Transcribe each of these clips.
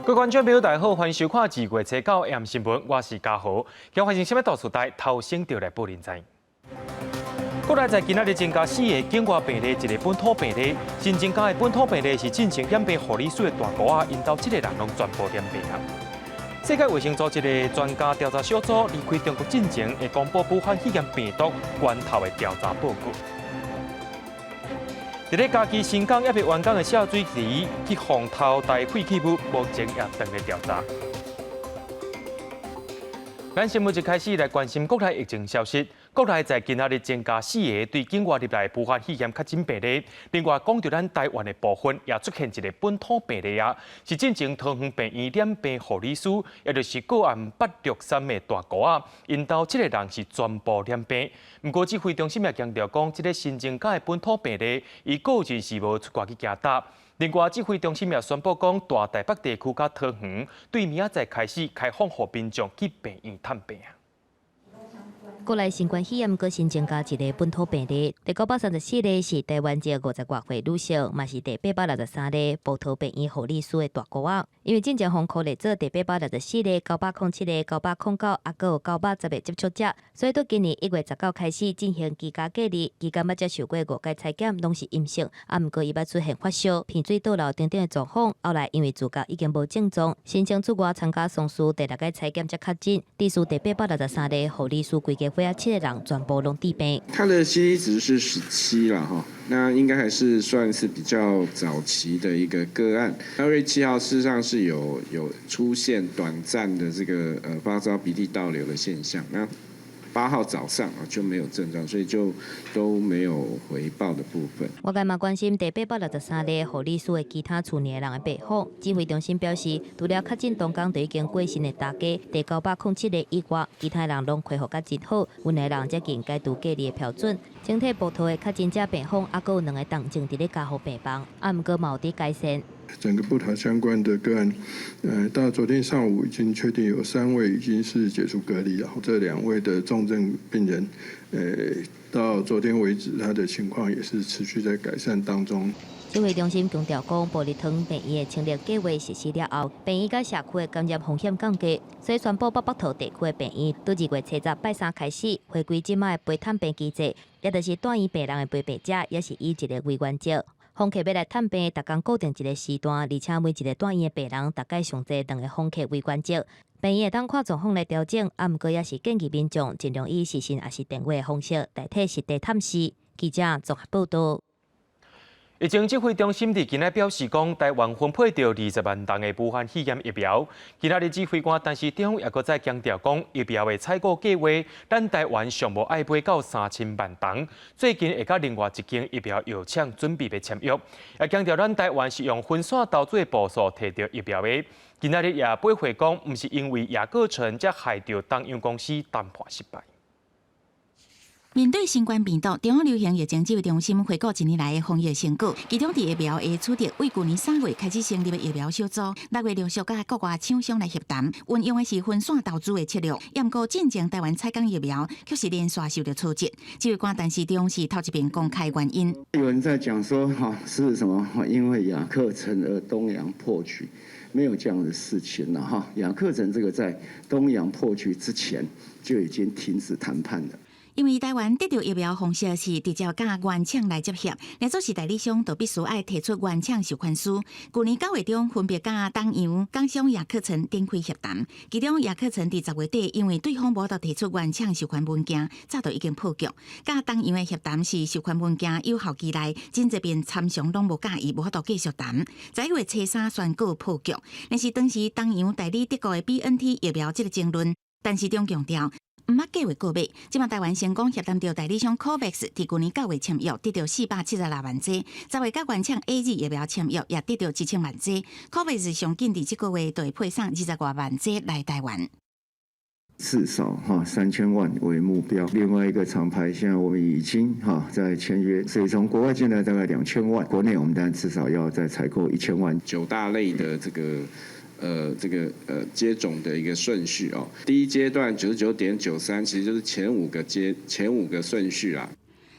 各位观众朋友，大家好，欢迎收看2月7号 AM 新闻，我是嘉豪。今日发生什么大事代，头先就来报您知。国内在今仔日增加4个境外病例，一个本土病例。新增加的本土病例是进行染病护理所的大姑仔，因兜7个人拢全部染病啊。世界卫生组织的专家调查小组离开中国进前，会公布武汉肺炎病毒源头的调查报告。伫咧家己新港也未完工的下水池去防偷带废弃物，目前也正在调查。咱新闻一开始来关心国内疫情消息。国内在今仔日增加4个对境外入来武汉肺炎确诊病例，另外讲到咱台湾的部分也出现一个本土病例啊，是进前桃园病院染病护理师，也就是个案863的大姑仔，因兜7个人是全部染病。不过指挥中心也强调讲，这个新增加的本土病例，伊个人是无出国去行搭。另外，指挥中心也宣布讲，大台北地区甲桃园对明仔载开始开放，予民众去病院探病啊。国内新冠肺炎阁新增加一个本土病例，第934例是台湾籍50多岁女性，嘛是第863例波头病院护理师的大姑仔。因为进前封口列做第864例、907例、909，啊，阁有910个接触者，所以到今年1月19开始进行居家隔离，期间要接受过5届采检，拢是阴性。啊，毋过伊捌出现发烧、鼻水倒流等等的状况，后来因为自觉已经无症状，申请出国参加上述第6届采检才确诊。第数第863例护理师规家伙7个人全部拢治病。他的 CT 值是17啦哈，那应该还是算是比较早期的一个个案。2月7号事实上是有出现短暂的这个发烧、鼻涕倒流的现象。那8号早上啊就没有症状，所以就都没有回报的部分。外界嘛关心第863例护理师的其他厝内人的病况。指挥中心表示，除了确诊当天就已经过身的大家第907例以外，其他人拢恢复甲真好，阮的人接近解除隔离的标准。整体部头的确诊者病况，还佫有2个重症伫咧加护病房，啊，毋过嘛有伫改善。整个部台相关的个案，到昨天上午已经确定有3位已经是解除隔离，然后这2位的重症病人，到昨天为止，他的情况也是持续在改善当中。指挥中心强调讲，玻璃糖病院的清理计划实施了后，病院甲社区的感染风险降低，所以宣布北北投地区的病院，到2月7日拜3开始回归即卖的陪探病机制，也就是住院病人的陪病者，也是以一个为原则。访客要来探病，逐工固定一个时段，而且每一个住院的病人大概上济2个访客为原则。病院会当看状况来调整，啊，毋过也是建议民众尽量以视讯也是电话的方式代替实地探视。记者综合报道。疫情指挥中心伫今仔表示讲，台湾分配到20万剂的武汉肺炎疫苗。今仔日指挥官陈时中也搁再强调讲，疫苗的采购计划，咱台湾尚无爱买到3000万桶。最近会甲另外一间疫苗药厂准备要签约，也强调咱台湾是用分散投资的步数摕到疫苗的。今仔日也驳回讲，毋是因为亚购城才害到东洋公司谈判失败。面对新冠病毒，中央流行疫情指挥中心回顾1年来的防疫成果，其中伫疫苗的取得，为去年3月开始成立的疫苗小组，6月陆续甲国外厂商来协谈，运用的是分散投资的策略。不过进前台湾采购疫苗却是连续受到挫折。指挥官陈时中是头一遍公开原因。有人在讲说，是什么？因为亚克城而东洋破局。没有这样的事情了哈，亚克城这个在东洋破局之前就已经停止谈判了。因为台湾得到疫苗方式是直接甲原厂来接洽，来做是代理商就必须爱提出原厂授权书。去年9月中分别甲东洋、港商亚克城展开协谈，其中亚克城伫10月底因为对方无得提出原厂授权文件，早就已经破局。甲东洋的协谈是授权文件有效期内，真这边参详拢无介意，无法度继续谈。11月初3宣告破局，但是当时东洋代理德国的 BNT 疫苗这个争论，陈时中强调。毋捌计划过买，即马台湾成功协谈到代理商 COVAX， 伫去年9月签约，得到476万剂；10月甲原厂 AZ 疫苗签约，也得到1000万剂。COVAX 上近伫这个月就会配上20多万剂来台湾。至少3000万为目标。另外一个厂牌，现在我们已经在签约，所以从国外进来大概2000万，国内我们当然至少要再采购1000万。9大类的这个。接种的一个顺序第一阶段99.93，其实就是前5个顺序啦。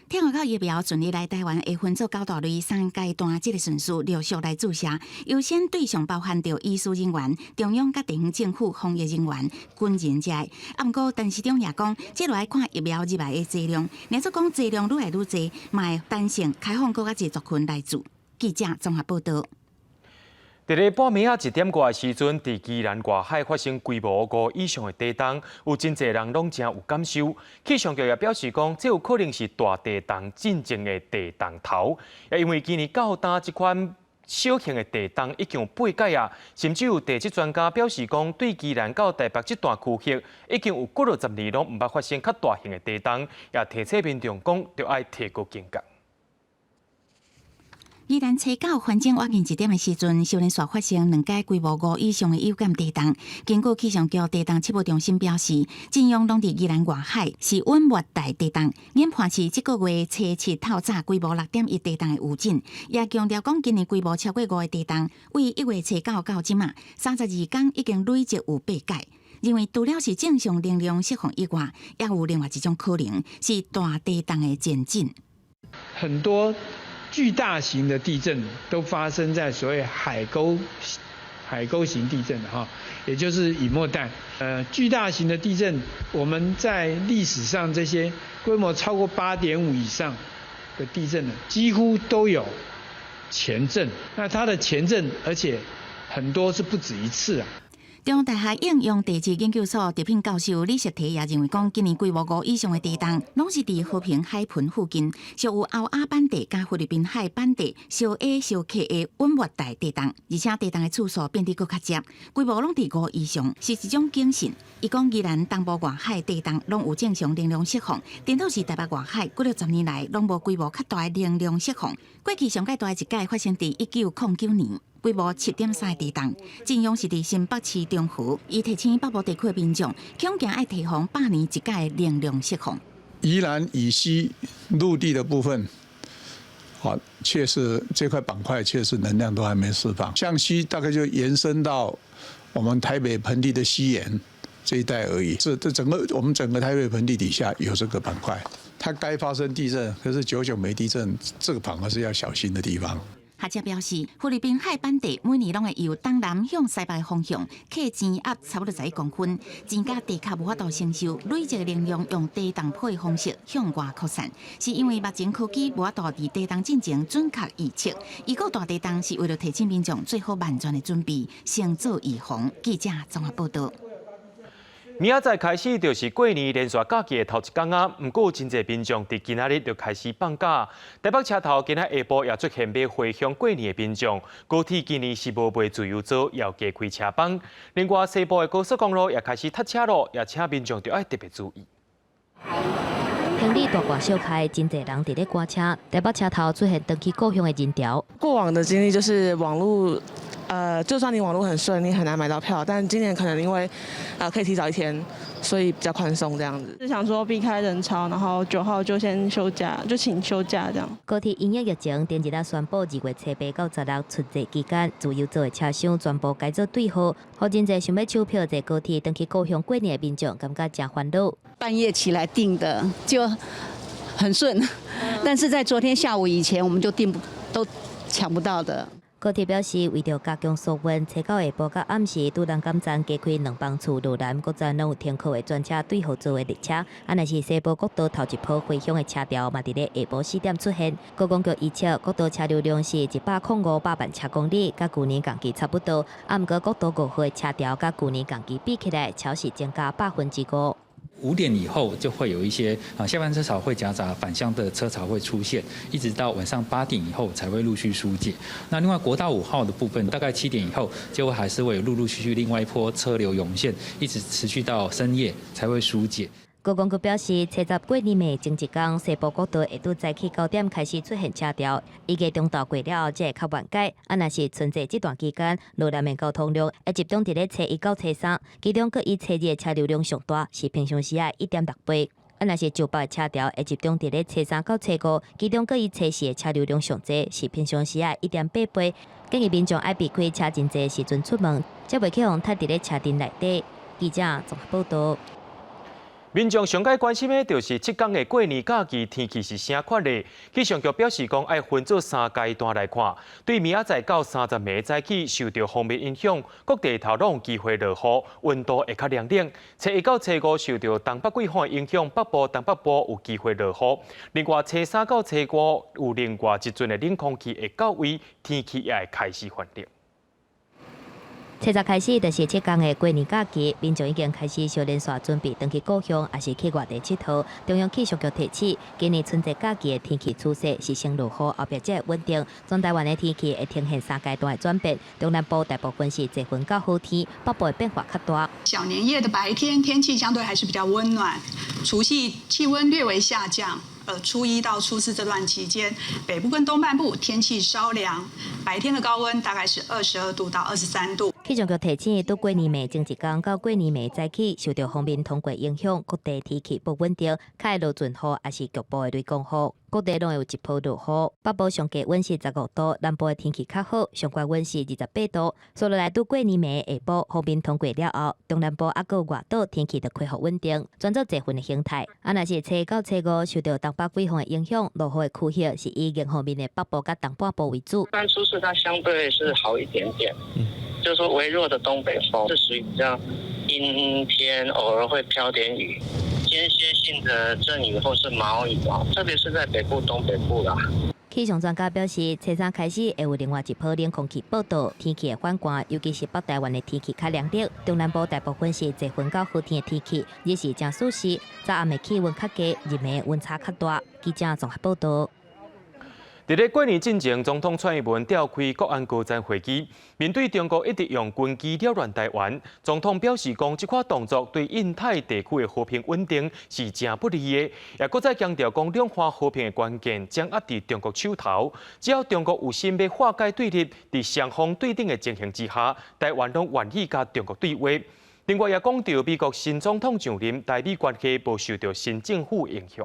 天后到疫苗顺利来台湾，会分做9大类3阶段，这个顺序陆续来注射。优先对象包含着医师人员、中央甲地方政府防疫人员、军人者。不过，陈市长也讲，这来看疫苗入来的剂量，若说讲剂量愈来愈济，嘛会单性开放更加侪族群来做。记者综合报道。伫咧半暝1点外的时阵，伫宜兰外海发生规模5以上的地震，有真侪人拢真有感受。气象局也表示讲，这有可能是大地震进前的地震头，也因为今年到今这款小型的地震已经有8届啊，甚至有地质专家表示讲，对宜兰到台北这段区域已经有60年拢唔捌发生较大型的地震，也提醒民众讲，要爱提高警觉。宜兰初9环境晚近1点的时阵，少年所发生2届规模5以上的有感地震。经过气象局地震气务中心表示，震央拢伫宜兰外海，是温热带地震。研判是这个月初7透早规模6.1地震的余震，也强调讲今年规模超过5的地震，为1月初9到即嘛32天已经累积有8届。认为除了是正常能量释放以外，也有另外一种可能是大地震的前进。很多巨大型的地震都发生在所谓海沟型地震哈，也就是以沫带。巨大型的地震，我们在历史上这些规模超过8.5以上的地震呢，几乎都有前震。那它的前震，而且很多是不止一次啊。中央大学应用地质研究所特聘教授李石提也认为，讲今年规模5以上的地震，拢是伫和平海盆附近，属有欧亚板地加菲律宾海板地小 A 小 K 的温热带地震，而且地震的次数变得更较接，规模拢伫5以上，是一种警讯。伊讲，宜兰东部外海地震拢有正常能量释放，颠倒是台北外海60年来拢无规模较大的能量释放。过去上界大的一届发生伫1909年。规模7.3的地震，震央是伫新北市中和，伊提醒北部地区的民众，恐惊爱提防100年一届的能量释放。宜兰以西陆地的部分，确实这块板块确实能量都还没释放，向西大概就延伸到我们台北盆地的西沿这一带而已。这我们整个台北盆地底下有这个板块，它该发生地震，可是久没地震，这个反而是要小心的地方。学者表示，菲律宾海板地每年拢会由东南向西北方向客前压差不多11公分，增加地壳无法度承受累积的能量，用地动坡的方式向外扩散，是因为目前科技无法度伫地动进前准确预测。预告大地动是为了提醒民众做好万全的准备，先做预防。记者综合报道。明仔载开始就是过年连续假期的头一天啊，不过真侪民众伫今仔日就开始放假。台北车头今仔下晡也出现要回乡过年的民众，高铁今年是无卖自由座，要加开车帮。另外，西部的高速公路也开始塞车路，也请民众就要特别注意。行李大挂小开，真侪人伫咧赶车。台北车头出现登去故乡的人潮。过往的经历就是网络。就算你网络很顺，你很难买到票，但今年可能因为可以提早1天，所以比较宽松这样子。是想说避开人潮，然后9号就先休假，就请休假这样。高铁因应疫情，前日仔宣布2月初8到16春节期间，自由座的车厢全部改做对号，互真侪想要抢票坐高铁登去故乡过年的民众感觉真烦恼。半夜起来订的就很顺，但是在昨天下午以前我们就都抢不到的。高铁表示，为着加强疏运，初9下晡到暗时，都兰港站加开2班次路南各站拢有停靠的专车对号座的列车。若是西部国道头一波回乡的车潮，嘛伫咧下晡4点出现。高公局预测，国道车流量是105万车公里，甲去年同期差不多。啊，毋过国道5号的车潮，甲去年同期比起来，超是增加5%。5点以后就会有一些下班车潮会夹杂返乡的车潮会出现，一直到晚上8点以后才会陆续疏解。那另外国道5号的部分，大概7点以后就会还是会有陆续另外一波车流涌现，一直持续到深夜才会疏解。高公局表示，初10过年的前一天，西部国道下晡早起9点开始出现车潮，预计中道过了后才会较缓解。若是春节这段期间，路南的交通量会集中伫咧初1到初3，其中各以初2的车流量上大，是平常时的1.6倍。若是就北的车潮会集中伫咧初3到初5，其中各以初4的车流量上济，是平常时的1.8倍。建议民众爱避开车真济时阵出门，才袂去互塞伫咧车阵内底。记者综合报道。民众上界关心的就是7天的过年假期天气是啥款的。气象局表示讲，要分做3阶段来看。对明仔载到30暝早起受到风面影响，各地头拢有机会落雨，温度会较凉冷。初1到初5受到东北季风的影响，北部、东北部有机会落雨。另外，初3到初5有另外一阵的冷空气会到位，天气也会开始缓热。初10开始就是7天的过年假期，民众已经开始小连续准备回去故乡，也是去外地佚佗。中央气象局提醒，今年春节假期的天气趋势是先落雨，后壁则稳定。全台湾的天气会呈现3阶段的转变，中南部大部分是多云到好天，北部的变化较大。小年夜的白天天气相对还是比较温暖，除夕气温略微下降。初1到初4这段期间，北部跟东半部天气稍凉，白天的高温大概是22度到23度。气象局提醒，到过年暝前1天到过年暝早起，受到风面通过影响，各地天气不稳定，较会落阵雨，也是局部的雷公雨。各地拢有一波落雨，北部上低温是15度，南部的天气较好，上高温是28度。所落来到过年暝下晡，风面通过了后，中南部还有外岛天气就恢复稳定，转做多云的形态。若是初1到初5受到东北季风的影响，落雨的区域是以迎风面的北部甲东半部为主。但初4它相对是好一点点，就是说微弱的东北风，是属于比较阴天，偶尔会飘点雨。间歇性的阵雨或是毛雨特别是在北部、东北部啦。气象专家表示，初3开始会有另外一波冷空气报道，天气会反寒，尤其是北台湾的天气较凉热，中南部大部分是多云到好天的天气，日是正舒适，早暗的气温较低，日暝温差较大。记者综合报道。伫咧过年进前，总统蔡英文召开国安高层会议，面对中国一直用军机扰乱台湾，总统表示讲，这款动作对印太地区的和平稳定是正不利的，也搁再强调讲，两岸和平的关键掌握伫中国手头，只要中国有心要化解对立，伫双方对等的情形之下，台湾拢愿意甲中国对话。另外也讲到美国新总统上任，台美关系无受到新政府影响。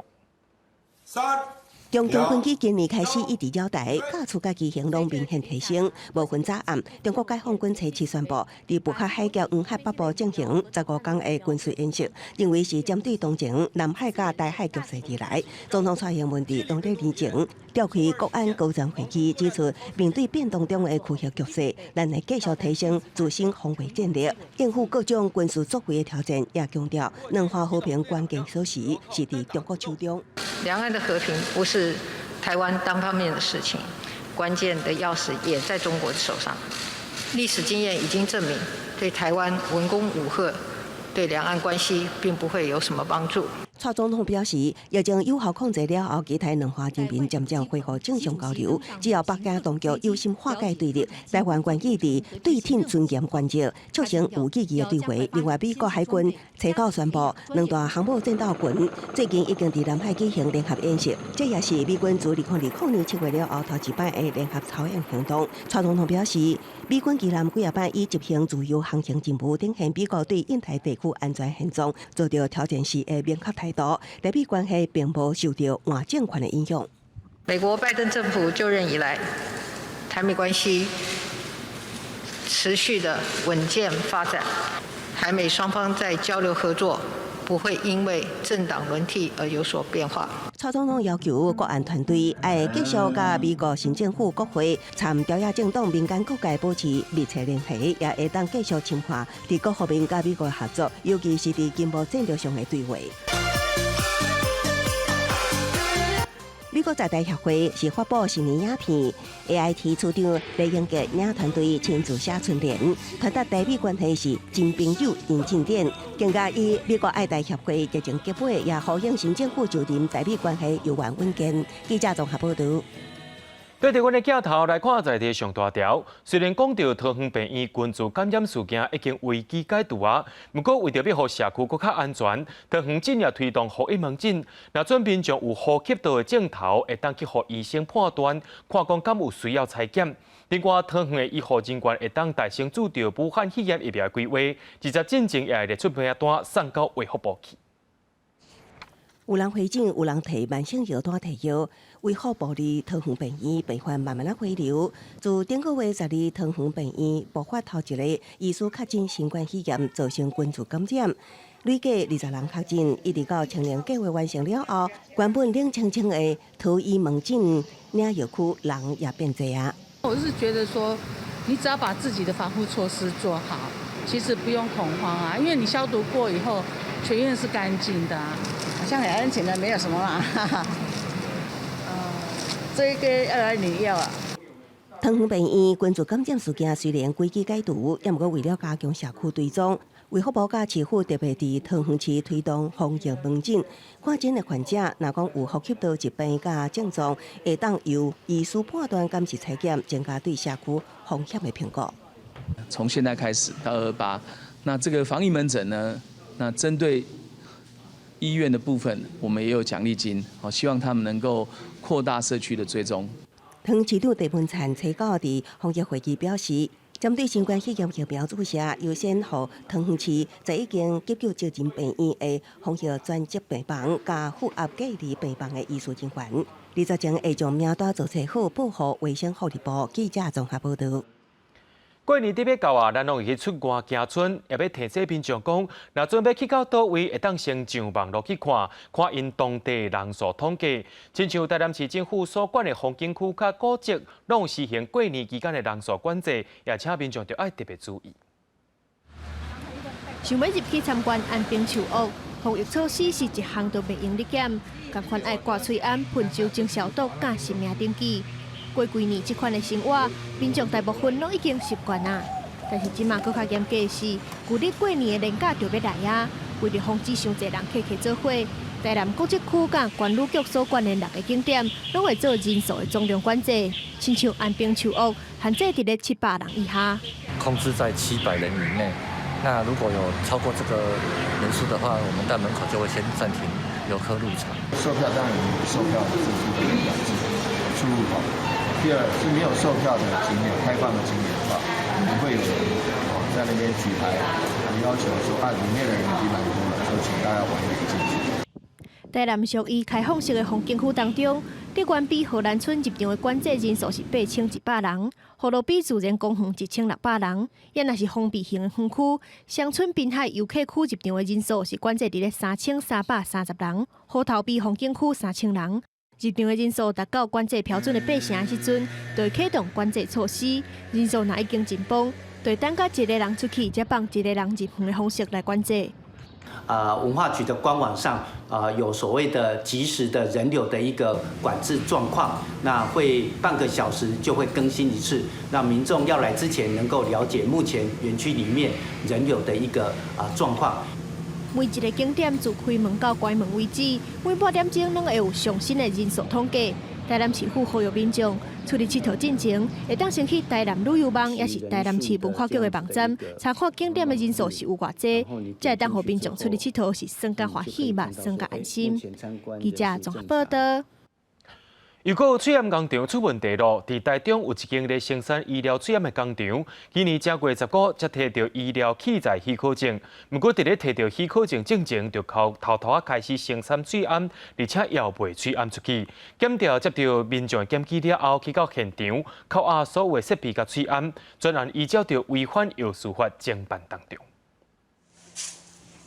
中共军机今年开始一直扰台，各处各机型拢明显提升。无分早暗，中国解放军初7宣布，伫북海海峡黄海北部进行15天的军事演习，认为是针对当前南海甲台海局势而来。总统蔡英文伫当日年前召开国安高层会议，指出面对变动中的区域局势，咱会继续提升自身防卫战略，应付各种军事作为的挑战。也强调，两岸和平关键锁匙是伫中国手中。两岸的和平不是台湾单方面的事情，关键的钥匙也在中国的手上。历史经验已经证明，对台湾文攻武吓，对两岸关系并不会有什么帮助。蔡总统表示，疫情有效控制了后，期待两岸人民渐渐恢复正常交流。只要北京当局有心化解对立，台湾愿意伫对挺尊严关键，促成有意义的对话。另外，美国海军初9宣布，两大航母战斗群最近已经伫南海举行联合演习，这也是美军自2020年7月了后头一摆的联合操演行动。蔡总统表示，美军旗舰几摆以执行自由航行任务，展现美国对印太地区安全现状做到挑战时的明确态度。台美关系并无受到换政权的影响。美国拜登政府就任以来，台美关系持续的稳健发展，台美双方在交流合作不会因为政党轮替而有所变化。蔡总统要求国安团队要继续甲美国新政府、国会、参朝野政党、民间各界保持密切联系，也会当继续深化伫各方面甲美国的合作，尤其是伫经贸战略上的对话。美国在台协会是发布新年影片 ，AIT 处长雷英杰领团队亲自写春联，传达台美关系是真朋友认真点。更加以美国爱台协会疫情结尾，也呼应新政府就任，台美关系由远稳健。记者综合报道。对着阮的镜头来看，在地上大条。虽然讲到桃园病院群聚感染事件已经危机解除啊，不过为着要让社区更较安全，桃园镇也推动互一门诊。若准民众有呼吸道的症头，会当去互医生判断，看讲敢有需要采检。另外，桃园的医护人员会当大声注着武汉肺炎疫苗规划，直接进前也会列出名单送到卫福部去。有人回诊，有人摕慢性药单摕药。卫福部里桃园病院病患慢慢啊回流。自顶个月12日，桃园病院爆发头一个疑似确诊新冠肺炎，造成群组感染。累计20人确诊，一直到清零计划完成了后，原本冷清清的桃医门诊领药区人也变多啊。我是觉得说，你只要把自己的防护措施做好，其实不用恐慌啊，因为你消毒过以后，全院是干净的啊。好像很安全的，没有什么嘛。这个你要啊。桃园病院群组感染事件虽然规矩解除，也毋过为了加强社区追踪，卫福部甲市府特别伫桃园市推动防疫门诊，看诊的患者若讲有呼吸道疾病甲症状，会当由医师判断敢是采检，增加对社区风险的评估。从现在开始到28，那这个防疫门诊呢，那针对医院的部分，我们也有奖励金，希望他们能够扩大社区的追踪。桃园市长郑文灿初9伫防疫会议表示，针对新冠肺炎疫苗注射，优先予桃园市在已经急救精神病院的防疫专责病房加负压隔离病房的医师人员，20前会将名单注册好，报予卫生福利部记者综合报道。过年伫要到啊，咱拢会去出外行村，也要提醒民众讲，若准备去到倒位，会当先上网络去看，看因当地人数统计。亲像台南市政府所管的风景区甲古迹，拢实行过年期间的人数管制，也请民众着爱特别注意。想要入去参观安平树屋，防疫措施是一项都袂用得减，共款爱挂喙罨、喷酒精消毒、甲实名登记。过几年这款的生活，民众大部分拢已经习惯啦。但是即马搁较严格的是，旧历过年的年假就要来啊，为了防止伤侪人客做伙，台南古迹区甲关旅局所管的6个景点，拢会做人数的总量管制。亲像安平树屋，限制伫咧700人以下，控制在700人以内。那如果有超过这个人数的话，我们在门口就会先暂停游客入场。售票当然有售票的自助的表示出入口。第二是没有售票的景点，开放的景点的话，我们会有人在那边举牌，要求说里面的人已经蛮多了，所以请大家晚一点进去。台南属于开放式的风景区当中，伫原比荷兰村入场的管制人数是8100人，葫芦比自然公园1600人。也若是封闭型的园区，乡村滨海游客区入场的人数是管制伫咧3330人，虎头比风景区3000人。入场的人数达到管制标准的8成时阵，就会启动管制措施。人数若已经紧绷，就等甲一个人出去，再放一个人入园的方式来管制。文化局的官网上有所谓的即时的人流的一个管制状况，那会半个小时就会更新一次，让民众要来之前能够了解目前园区里面人流的一个状况。每一个景点自开门到关门为止，每半点钟拢会有上新的人数统计。台南市府呼吁民众出入佚佗进前，会当先去台南旅游网，也是台南市文化局的网站查看景点的人数是有偌济，才会当互民众出入佚佗是算甲欢喜嘛，算甲安心。记者综合报道。如果有喙炎工厂出问题咯，伫台中有一间咧生产医疗喙炎的工厂，今年正月15才摕到医疗器材许可证。不过，伫咧摕到许可证之前，就偷偷开始生产喙炎，而且要卖喙炎出去。检调接到民众检举了后，去到现场扣押所有设备甲喙炎，专案依照着违反药事法侦办当中。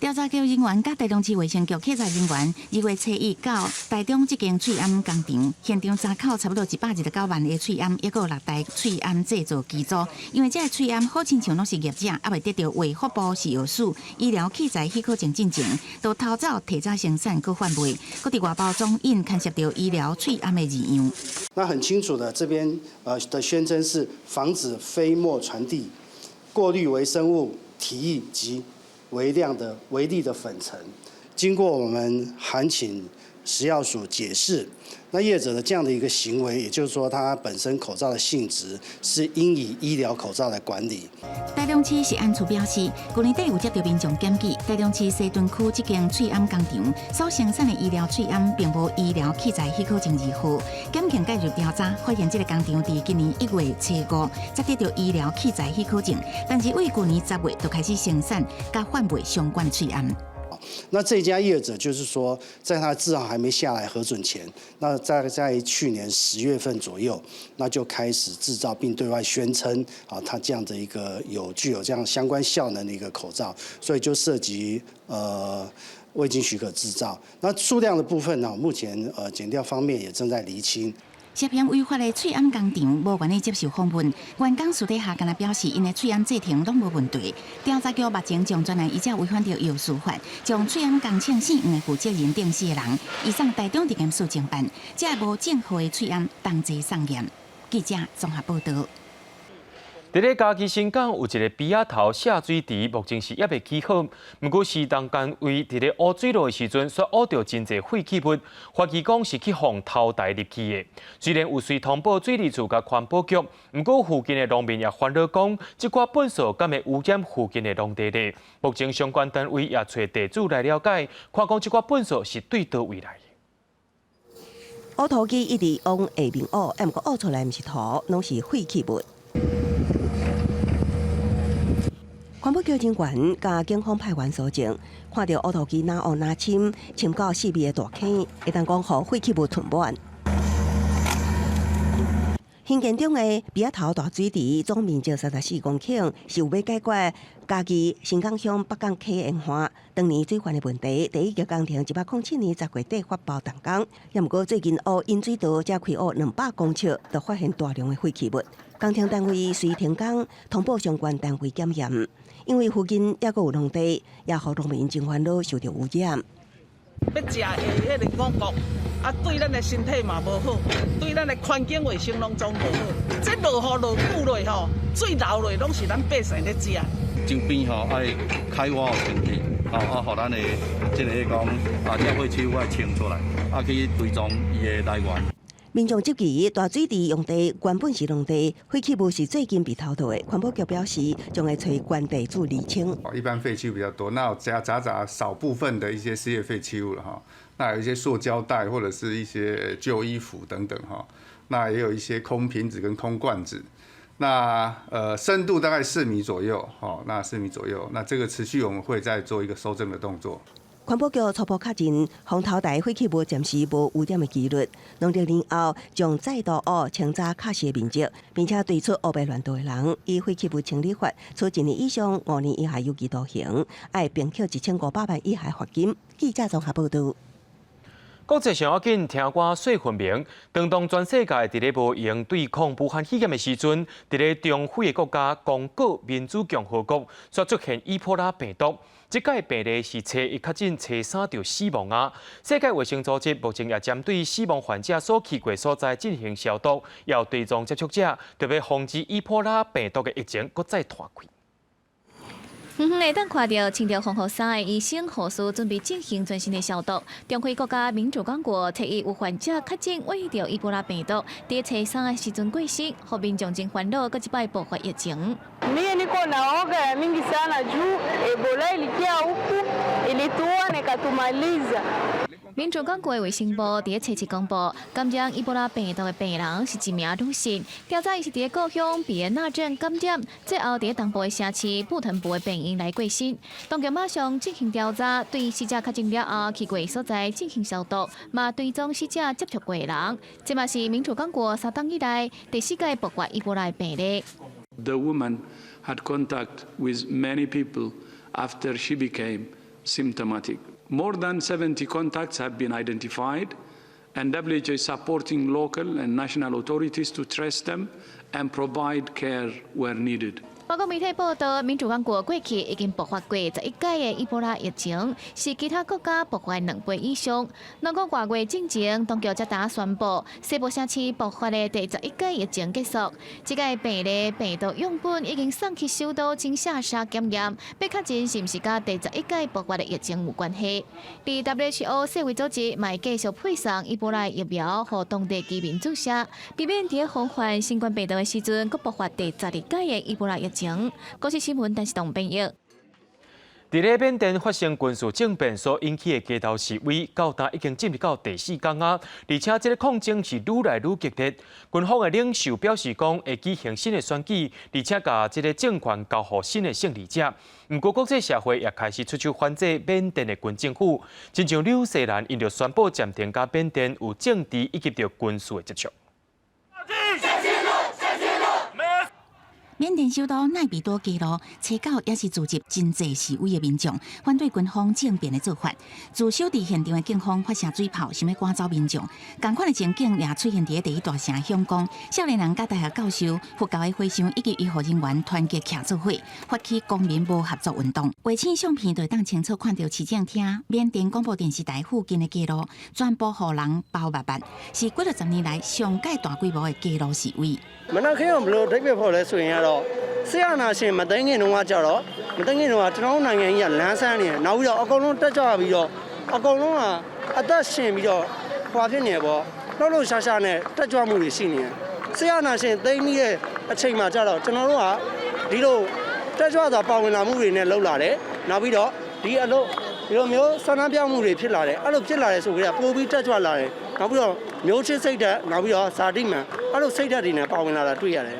调查局人员甲台中市卫生局客载人员2月初1到台中这间喙炎工厂，现场查扣差不多129万个喙炎，也有6台喙炎制造机组。因为这个喙炎好亲像拢是业者，还未得到卫福部食药署医疗器材许可证进前，都偷早提早生产佮贩卖，佮伫外包装印牵涉到医疗喙炎的字样。那很清楚的，这边的宣称是防止飞沫传递、过滤微生物、体液及微粒的粉尘，经过我们函请食药署解释，那业者的这样的一个行为，也就是说，它本身口罩的性质是应以医疗口罩来管理。台中市食安处表示，去年底有接到民众检举，台中市西屯区这间喙炎工厂所生产的医疗喙炎并无医疗器材许可证字号。检警介入调查，发现这个工厂伫今年1月初5才得到医疗器材许可证，但是为去年10月就开始生产甲贩卖相关的喙炎。那这家业者就是说，在他字号还没下来核准前，那在去年10月份左右，那就开始制造并对外宣称他这样的一个具有这样相关效能的一个口罩，所以就涉及未经许可制造。那数量的部分呢，目前检调方面也正在厘清。涉嫌违法的喙罨工厂无愿意接受访问，员工私底下跟他表示，因的喙罨制停拢无问题。调查局目前将专案依照违反着药事法，将喙罨工厂试用的负责人等4个人移送台中地检署侦办，这无证号的喙罨同齐送验。记者综合报道。伫咧嘉义新港有一个鼻仔头下水池，目前是还未起好。不过施工单位伫咧挖水路的时阵，却挖到真侪废弃物，怀疑讲是去放头台入去的。虽然有随通报水利处甲环保局，不过附近的农民也烦恼讲，这寡粪扫敢会污染附近的农地呢？目前相关单位也找地主来了解，看讲这寡粪扫是对倒位来的。挖土机一直往下面挖，不过挖出来毋是土，拢是废弃物。环保局警员甲警方派员搜证，看到挖土机哪挖哪深，深到4米的大坑，会当讲互废弃物囤满。现建中的鼻仔头大水池总面积34公顷，是有要解决嘉义新港乡北港溪沿岸当年水患的问题。第一局工程107年10月底发包动工，也毋过最近挖引水道才开挖200公尺，就发现大量的废弃物。工程单位随停工，通报相关单位检验。因为附近也阁有农地，也互农民真烦恼，受到污染。要食的迄人工国，对咱的身体嘛无好，对咱的环境卫生拢总无好。这落雨落久落吼，水流落拢是咱百姓咧食。周边吼爱开挖有清气，互咱的即个讲这废弃物爱清出来，去追踪伊的来源。民众质疑大水池用地原本是农地，废弃物是最近被偷盗的。环保局表示，将会找原地主厘清。一般废弃物比较多，那有杂少部分的一些失业废弃物了哈。那有一些塑胶袋或者是一些旧衣服等等哈。那也有一些空瓶子跟空罐子。那深度大概4米左右，那4米左右，那这个持续我们会再做一个搜证的动作。环保局初步确认，风头台废弃物暂时无污染的几率。农历年后将再度挖清查卡西的面积，并且对出挖白乱倒的人，以废弃物清理法处1年以上5年以下有期徒刑，爱并扣1500万以下罚金。记者综合报道。国际上要紧，听歌说分明。当全世界伫咧无用对抗武汉肺炎的时阵，伫咧中非的国家刚果民主共和国却出现伊波拉病毒。这届病例是初一确诊，初3就死亡啊！世界卫生组织目前也针对死亡患者所去过所在进行消毒，要追踪接触者，特别防止伊波拉病毒的疫情搁再传开。远远的当看到穿着防护衫的医生护士准备进行全身的消毒。中非国家民主共和国初一有患者确诊为着伊波拉病毒，伫初3的时阵过世，互民众真烦恼，搁一摆爆发疫情。民主共和国卫生部伫初7公布，感染伊波拉病毒的病人是一名女性，调查伊是伫故乡比耶纳镇感染，最后伫东部的城市布腾部的病院来过身。当局马上进行调查，对死者确诊了后去过所在进行消毒，嘛追踪死者接触过的人。这嘛是民主共和国3档以来第4届爆发伊波拉的病例。The woman had contact with many people after she became symptomatic. More than 70 contacts have been identified, and WHO is supporting local and national authorities to trace them and provide care where needed. 外国媒体报道，民主共和国过去已经爆发过11届的伊波拉疫情，是其他国家爆发2倍以上。两个外月之前，当局才打宣布，西部城市爆发的第11届疫情结束。这届病例病毒样本已经送去首都金沙沙检验，要确认是毋是甲第11届爆发的疫情有关系。而 WHO 世卫组织嘛继续配送伊波拉疫苗予当地居民注射，避免伫防范新冠病毒的时阵，佫爆发第12届的伊波拉疫情。国际新闻，但是同朋友。伫咧缅甸发生军事政变所引起的街头示威，到今已经进入到第4天啊！而且这个抗争是愈来愈激烈。军方的领袖表示讲会举行新的选举，而且把这个政权交予新的胜利者。不过国际社会也开始出手反制缅甸的军政府，亲像纽西兰因着宣布暂停甲缅甸有政治以及着军事的接触。缅甸首都奈比多街路初九也是聚集真侪示威的民众，反对军方政变的做法。驻守伫现场的警方发射水炮，想要赶走民众。同款的情景也出现伫第一大城香港，少年人甲大学教授、佛教的会上以及医护人员团结徛做伙，发起公民无合作运动。画面相片就当清楚看到市政厅、缅甸广播电视台附近的街路，全部互人包密密，是几60年来上界大规模的街路示威。mana kaya belum tapi boleh suenya lo. Saya nasi madengi nunggu aja lo. Madengi nunggu aja lo nanya ya lansan ni. Nahu ya aku lo terjawab ya. Aku lo ada sih ya. Kuatin ya bo. Lalu saya ni terjawab mulu sini. Saya nasi dengi cek macam lo. Jangan lo di lo terjawab dah bawa nama mulu ni lo lari. Nahu ya di lo有没有三两表目的批来的？阿罗批来的时候，不必再抓来的，那不要苗去谁的？那不要啥地嘛？阿罗谁的呢？包围来了对呀嘞。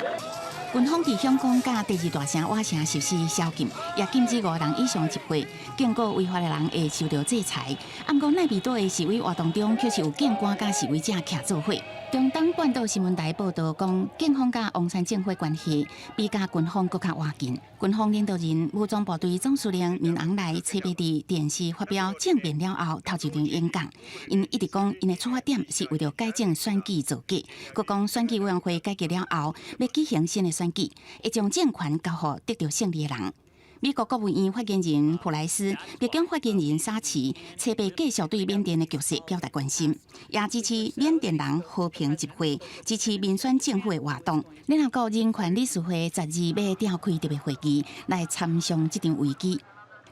军方伫香港甲第2大城瓦城实施宵禁，也禁止5人以上集会，警告违法的人会受到制裁。不过奈比多的示威活动中，却是有警官甲示威者徛做伙。中东半岛新闻台报道讲，警方甲王山政府关系比甲军方更加瓦近。军方领导人武装部队总司令敏昂莱初八伫电视发表政变了后头一场演讲，因一直讲因的出发点是为了改正选举造假，佮讲选举委员会改革了后要举行新的选举，会将政权交予得到胜利的人。美国国务院发言人普莱斯、北京发言人沙奇初八继续对缅甸的局势表达关心，也支持缅甸人和平集会，支持民选政府的活动。联合国人权理事会12要召开特别会议来参详这场危机。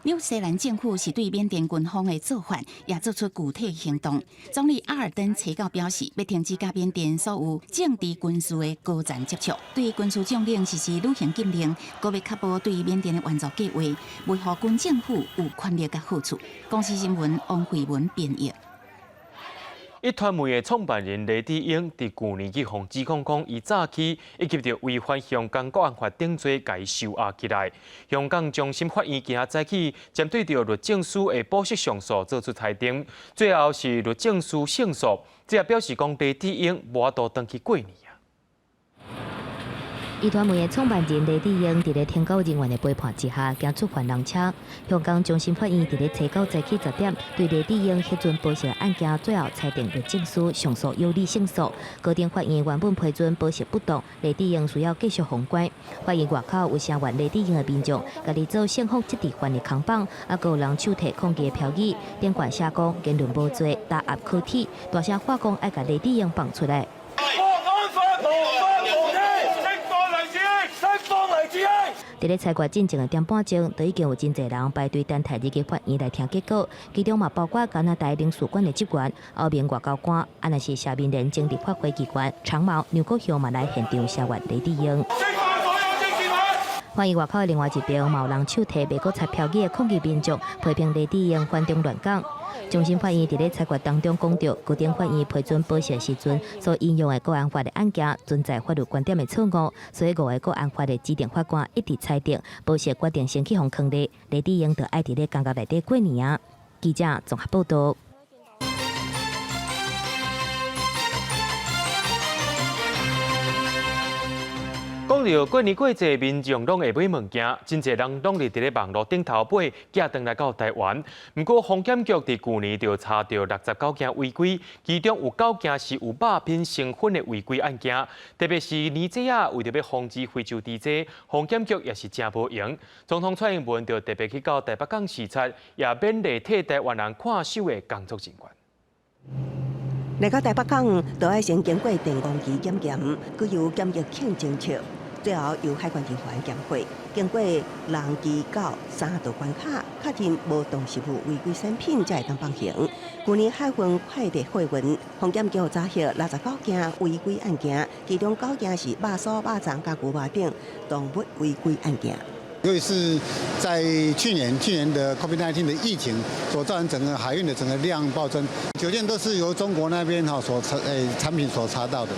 纽西兰政府是对缅甸军方的做法也做出具体行动。总理阿尔登初九表示，要停止甲缅甸所有政治军事的高层接触，对军事将领实施旅行禁令，搁要确保对缅甸的援助计划，维护军政府有权力甲好处。公司新闻王慧文编译。一传媒的创办人雷智英伫去年去互指控讲，伊早期以及着违反香港国安法顶罪，甲伊收押起来。香港中心法院今仔早起针对着律政司的保释上诉做出裁定，最后是律政司胜诉，这也表示讲雷智英无法度登去过年。一传媒的创办人雷智英伫咧天高人员的陪伴之下，行出犯人车。香港中心法院伫咧初九早起10点，对雷智英迄阵保释的案件，最后裁定律政司上诉有理胜诉。高等法院原本批准保释不当，雷智英需要继续封关。法院外口有声援雷智英的民众，家己做幸福基地犯的扛棒，啊，有人手提抗议的标语，顶管写讲言论无罪，打压躯体，大声喊讲爱甲雷智英放出来。伫咧裁决进行的点半钟，就已经有真侪人排队等待入去法院来听结果，其中嘛包括加拿大领事馆的职员、后面外交官，啊，若是下面人政立法会机关、长毛、牛国雄嘛来现场声援雷智英。法院外口的另外一边，嘛有人手提未过拆票据的抗议民众，批评雷智英反中乱港。中心法院伫咧裁决当中讲到，高等法院批准保释时阵所引用的国安法的案件存在法律观点的错误，所以5个国安法的指定法官一直裁定保释决定先去互坑里，雷智英就爱伫咧监狱内底过年啊。记者综合报道。讲到过年过节，民众拢会买物件，真侪人拢伫咧网络顶头买，寄回来到台湾。不过，防检局伫去年就查到69件违规，其中有9件是有鸦片成分的违规案件。特别是年节啊，为着要防止非洲猪瘟，防检局也是真无闲。总统蔡英文就特别去到台北港视察，也勉励替台湾人看守的工作人员。来到台北港，都要先经过电工机检验，佮由检疫庆证册。最后由海关人员检获，经过人机狗3道关卡，确认无动实物违规产品，才会当放行。去年海关快递货运，防检局查获69件违规案件，其中9件是肉酥、肉粽、甲牛肉等动物违规案件。尤其是在去年的 COVID-19 的疫情所造成整个海运的整个量暴增，9件都是由中国那边产品所查到的。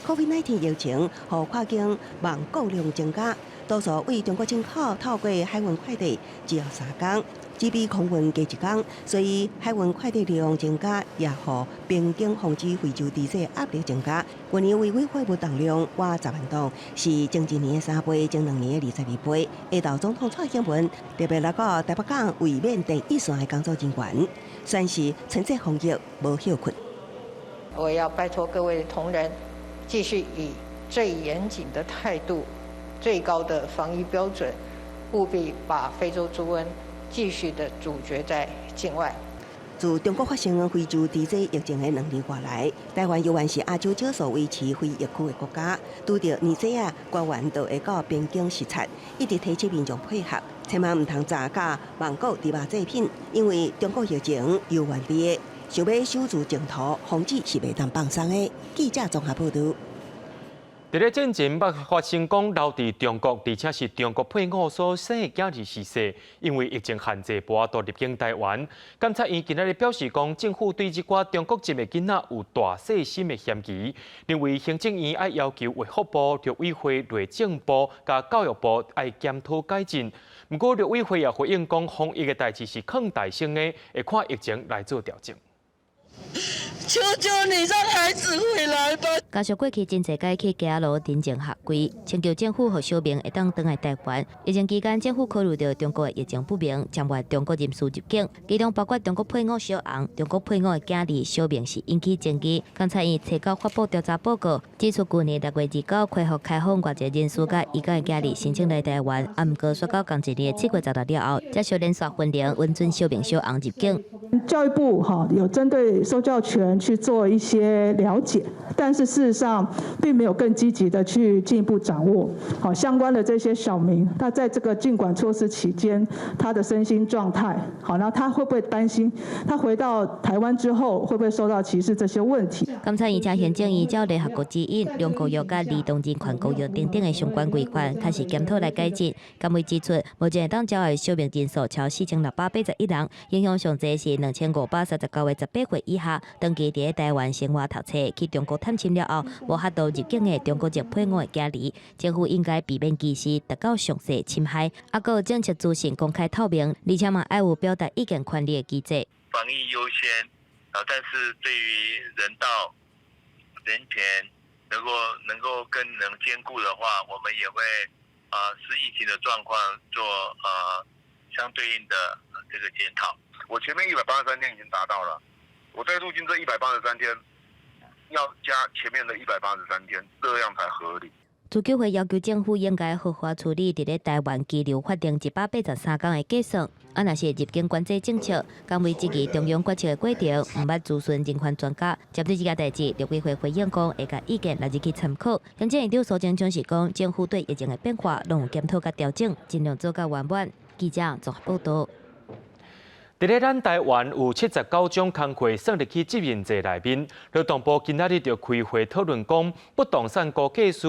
COVID-19 疫情和跨境网购量增加，多数为中国进口透过海运快递只要3天，只比空运加1天，所以海运快递量增加，也和边境防止非洲地势压力增加。去年维货物当量约10万吨，是前一年的3倍，前2年的22倍。下到总统蔡英文特别来到台北港为缅第一线的工作人员，算是春节防疫无休困。我要拜托各位同仁，继续以最严谨的态度、最高的防疫标准，务必把非洲猪瘟继续的阻绝在境外。自中国发生非洲地质疫情的2年多来，台湾永远是亚洲少数维持非疫区的国家。拄到尼西亚官员就会到边境视察，一直提醒民众配合，千万唔通造假网购低价制品，因为中国疫情有原地的，想要守住净土，防止是袂当放松的。记者综合报道。伫咧战前，捌发生讲留伫中国，而且是中国配偶所生的囝儿逝世，因为疫情限制，无法度入境台湾。监察院今仔日表示讲，政府对这寡中国籍的囡仔有大细心的嫌疑，认为行政院爱要求卫福部、陆委会、内政部甲教育部爱检讨改进。不过，陆委会也回应讲，防疫的代志是抗大性的，会看疫情来做调整。求求你让孩子回来吧！加上过去真侪届去家路真正合规，请求政府和小明会当回来台湾。疫情期间，政府考虑到中国的疫情不明，将换中国人士入境，其中包括中国配偶小红、中国配偶的囝儿小明是引起争议。监察院提交发布调查报告，指出去年6月29恢复开放外籍人士甲伊家的囝儿申请来台湾，啊，毋过说到同一年7月16日了后，才小连续分零允准小明小红入境。教育部有针对受教权去做一些了解，但是事实上并没有更积极的去进一步掌握相关的这些小民，他在这个禁管措施期间，他的身心状态，那他会不会担心他回到台湾之后会不会受到歧视这些问题？监察院请行政院照联合国指引、两国约甲儿童人权公约等等的相关规范，开始检讨来改进。监委指出，目前当招的小明人数超4681人，影响上侪是2539位18岁以下，长期伫台湾生活读册，去中国探亲了后，无法度入境的中国籍配偶的囝儿，政府应该避免歧视，达到详细侵害，还有政策资讯公开透明，而且嘛爱有表达意见权利的机制。防疫优先，但是对于人道、人权能够更能兼顾的话，我们也会视疫情的状况做相对应的这个检讨。我前面183天已经达到了，我在入境这183天要加前面的183天，这样才合理。自救会要求政府应该合法处理伫咧台湾居留法定183天的计算。啊，若是入境管制政策，监委质疑中央决策的过程，毋捌咨询人权专家。针对这件代志，陆委会回应讲会甲意见来日去参考。行政院长苏贞昌是讲，政府对疫情的变化拢有检讨甲调整，尽量做到完满。记者综合报道。伫咧咱台湾有79种工课算入去执业制内面，劳动部今仔日就开会讨论讲，不动产估价师、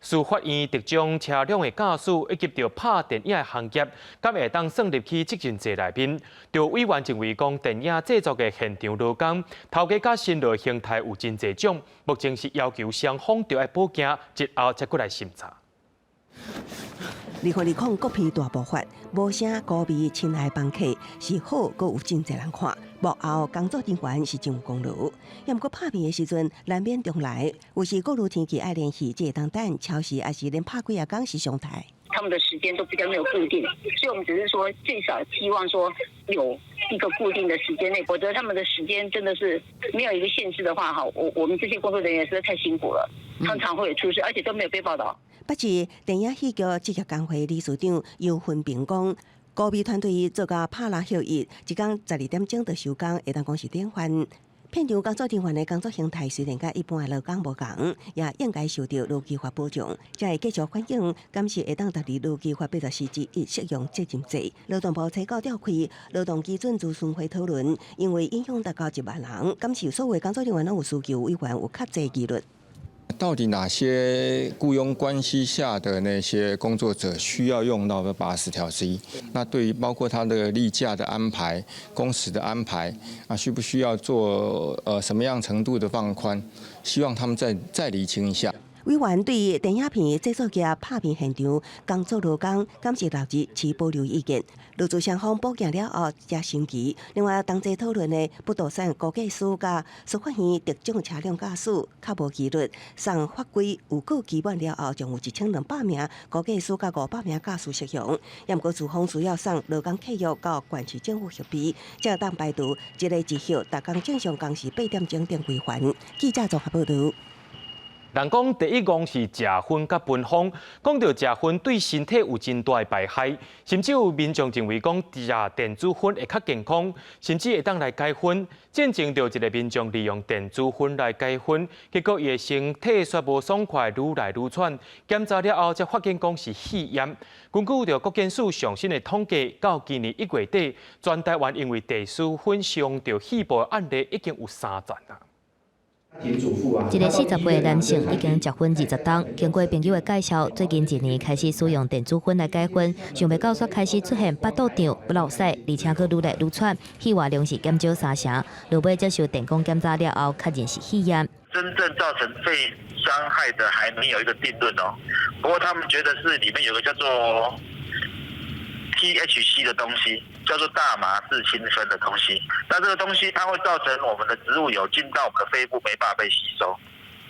司法院特种车辆的驾驶以及着拍电影的行业，敢会当算入去执业制内面？就委员认为讲，电影制作的现场劳工，头家甲新劳形态有真侪种，目前是要求双方着爱报警，日后才过来审查。2020国片大爆发，无声高味亲爱访客是好，阁有真侪人看。幕后工作人员是真有功劳，也毋过拍片的时阵难免中来，有时各路天气爱联系，这当等，超时也是连拍几啊工是常态。他们的时间都比较没有固定，所以我们只是说最少希望说有一个固定的时间内，否则他们的时间真的是没有一个限制的话，我们这些工作人员实在太辛苦了，常常会有出事，而且都没有被报道。不止电影戏剧职业工会理事长尤芬平讲，高美团队做到拍烂效益，一天12点钟就收工，会当讲是典范。片场工作人员的工作形态虽然甲一般的劳工无同，也应该受到劳基法保障，才会继续反映，敢是会当达到劳基法84之1适用责任制。劳动部采购召开劳动基准咨询会讨论，因为影响达到1万人，敢是所有工作人员拢有需求，委员有较济议论。到底哪些雇佣关系下的那些工作者需要用到的80条之一？那对于包括他的例假的安排、工时的安排啊，需不需要做什么样程度的放宽？希望他们再厘清一下。委员对电影片制作业拍片现场工作劳工感谢6日持保留意见。陆续双方报警了后才升级。另外，同齐讨论的不动产估价师甲所发现特种车辆驾驶较无纪律，送法规有够期满了后，将有1200名估价师甲500名驾驶适用。也毋过，资方需要送劳工契约到县市政府核批，才当排除一个绩效逐工正常工时8点钟定归还。记者综合报道。人讲第一讲是食薰甲分享，讲到食薰对身体有真大的败害，甚至有民众认为讲食电子薰会较健康，甚至会当来解薰。见证到一个民众利用电子薰来解薰，结果伊的身体却无爽快，愈来愈喘。检查了后才发现讲是肺炎。根据着国健署上新的统计，到今年1月底，全台湾因为电子薰使用着肺部的案例已经有3件啦。一个40岁的男性已经结婚20档，经过朋友的介绍，最近1年开始使用电子薰来解薰，想袂到却开始出现腹肚胀、不落屎，而且佫愈来愈喘，气化量是减少3成。落尾接受电工检查了后，确认是肺炎。真正造成肺伤害的还没有一个定论哦，不过他们觉得是里面有个叫做 THC 的东西，叫做大麻质氢酚的东西。那这个东西它会造成我们的植物油进到我们的肺部没办法被吸收，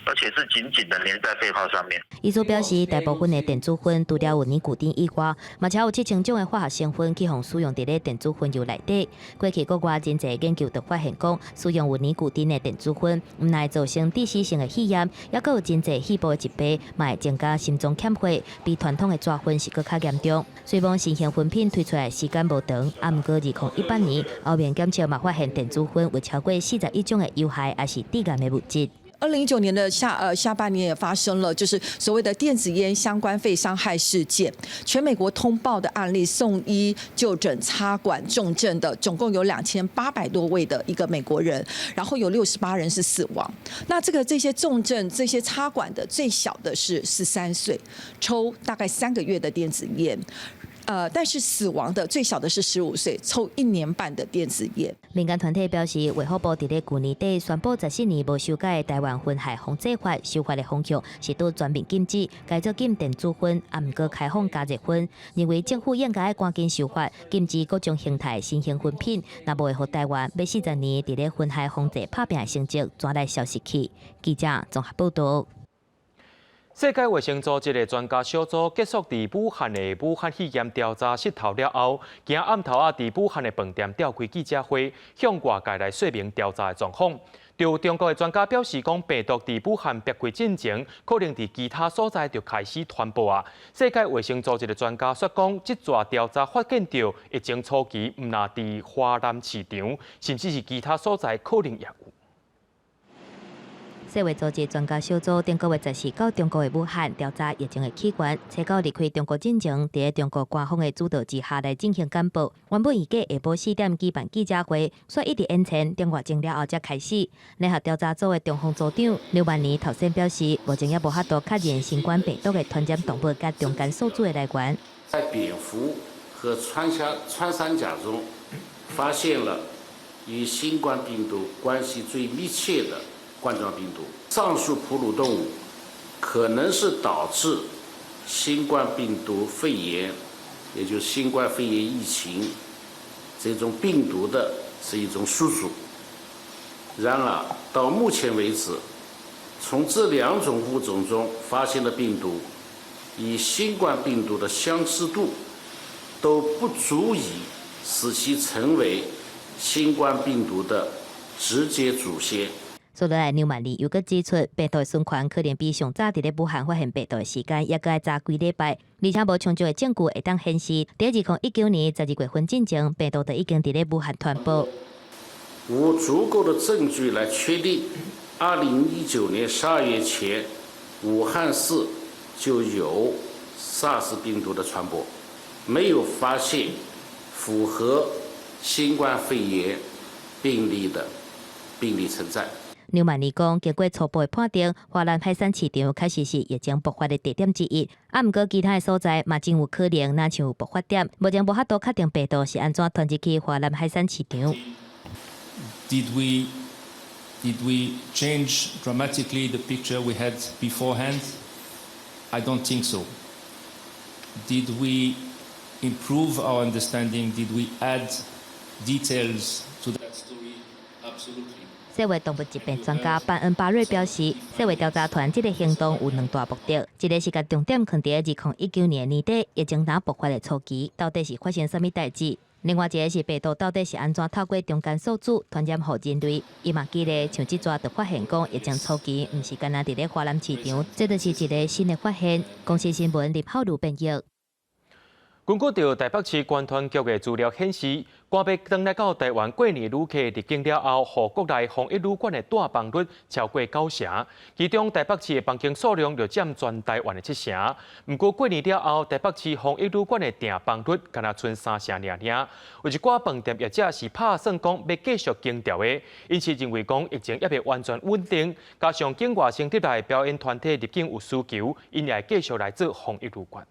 而且是紧紧的粘在肺泡上面。医生表示，大部分的电子薰除了有尼古丁以外，嘛且有7000种的化学成分去互使用伫咧电子薰油内底。过去国外真侪研究都发现讲，使用有尼古丁的电子薰，唔乃造成致死性的肺炎，也佫有真侪肺部的疾病，嘛会增加心脏欠血，比传统的抓薰是佫较严重。虽然新型薰品推出来时间无长，啊，毋过2018年后面检测嘛发现电子薰有超过41种的有害还是致癌的物质。2019年的下半年也发生了，就是所谓的电子烟相关肺伤害事件，全美国通报的案例，送医就诊插管重症的，总共有2800多位的一个美国人，然后有68人是死亡。那这些重症、这些插管的，最小的是13岁，抽大概3个月的电子烟。但是死亡的最小的是15岁，抽1年半的电子烟。民间团体表示，卫福部伫咧去年底宣布14年无修改的台湾薰害防治法，修法的方向是对全面禁止，改做禁电子薰，啊毋过开放加热薰。认为政府应该赶紧修法，禁止各种形态新型薰品，若无会互台湾要40年伫咧薰害防治拍拼的成绩转来消失去。记者综合报道。世界卫生组织的专家小组结束伫武汉的武汉肺炎调查室头了后，今仔暗头伫武汉的饭店召开记者会，向外界来说明调查的状况。就中国的专家表示，讲病毒伫武汉别开进前，可能伫其他所在就开始传播啊。世界卫生组织的专家说，讲这座调查发现到疫情初期，毋那伫华南市场，甚至是其他所在可能也有。世卫组织专家小组顶个月14到中国的武汉调查疫情的起源，找到离开中国进前，伫中国官方的主导之下来进行简报。原本预计下晡4点举办记者会，却一直延前，中外钟了后才开始。联合调查组的中方组长刘万年头先表示，目前也无法度确认新冠病毒的传染动物甲中间宿主的来源。在蝙蝠和穿山甲中，发现了与新冠病毒关系最密切的冠状病毒。上述哺乳动物可能是导致新冠病毒肺炎，也就是新冠肺炎疫情这种病毒的是一种宿主。然而到目前为止，从这2种物种中发现的病毒与新冠病毒的相似度都不足以使其成为新冠病毒的直接祖先。所以刘万里又搁指出，病毒的循环可能比上早伫咧武汉发现病毒的时间，也搁要早几礼拜，而且无充足的证据会当显示，在2019年12月份之前，病毒就已经伫咧武汉传播。无足够的证据来确定2019年12月前，武汉市就有 SARS 病毒的传播，没有发现符合新冠肺炎病例的病例存在。刘曼妮讲，经过初步的判定，华南海产市场确实是疫情爆发的地点之一。毋过其他的所在嘛真有可能，若像有爆发点，目前无法度确定病毒是安怎传入去华南海产市场。Did we change dramatically the picture we had beforehand? I don't think so. Did we improve our understanding? Did we add details to that story? Absolutely. 世卫动物疾病专家班恩巴瑞表示，世卫调查团这个行动有两大目的，一个是甲重点放在2019年年底疫情若爆发的初期，到底是发生什么代志？另外一个是病毒到底是安怎透过中间宿主传染予人类？伊嘛记得像这抓就发现讲疫情初期毋是干那伫咧华南市场，这就是一个新的发现。公司新闻林浩如编译。根据到台北市关团局的资料显示，官兵登来到台湾过年旅客入境了后，互国内防疫旅馆的带房率超过9成，其中台北市的房间数量就占全台湾的7成。不过过年了后，台北市防疫旅馆的订房率敢若剩3成尔。有一寡饭店业者是打算讲要继续经调的，因此认为讲疫情也未完全稳定，加上境外性质来表演团体入境有需求，因也继续来做防疫旅馆。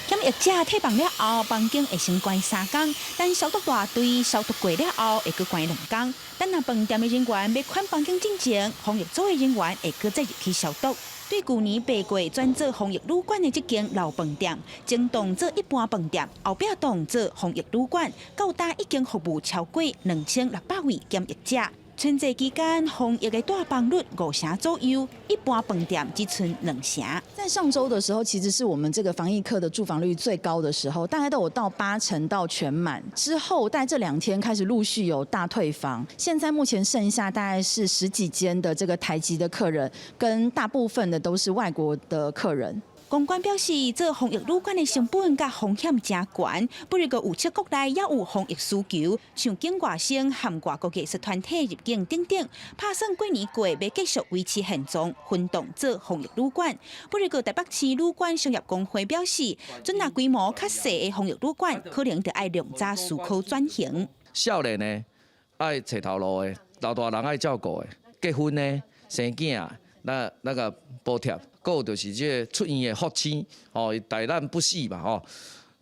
检疫者退房了后，房间会先关3天，但消毒大队消毒过了后会搁关2天。等若饭店的人员要款房间进前，防疫组的人员会搁再入去消毒。对去年8月转做防疫旅馆的这间老饭店，前当做一般饭店，后壁当做防疫旅馆，到达已经服务超过2600位检疫者。春节期间，防疫的带房率5成左右，一般饭店只剩2成。在上周的时候，其实是我们这个防疫客的住房率最高的时候，大概都有到8成到全满。之后，在这2天开始陆续有大退房，现在目前剩下大概是10几间的这个台籍的客人，跟大部分的都是外国的客人。公关表示，做防疫旅馆的成本甲风险真悬，不过有切国内也有防疫需求，像境外生和外国艺术团体入境等等。打算过年过要继续维持现状，分动做防疫旅馆。不过台北市旅馆商业工会表示，准若规模较小的防疫旅馆，可能就要量早思考转型。少年呢，爱找头路的，老大人爱照顾的，结婚呢，生囝那个补贴。个就是这出院的福星，哦，待咱不死嘛，吼，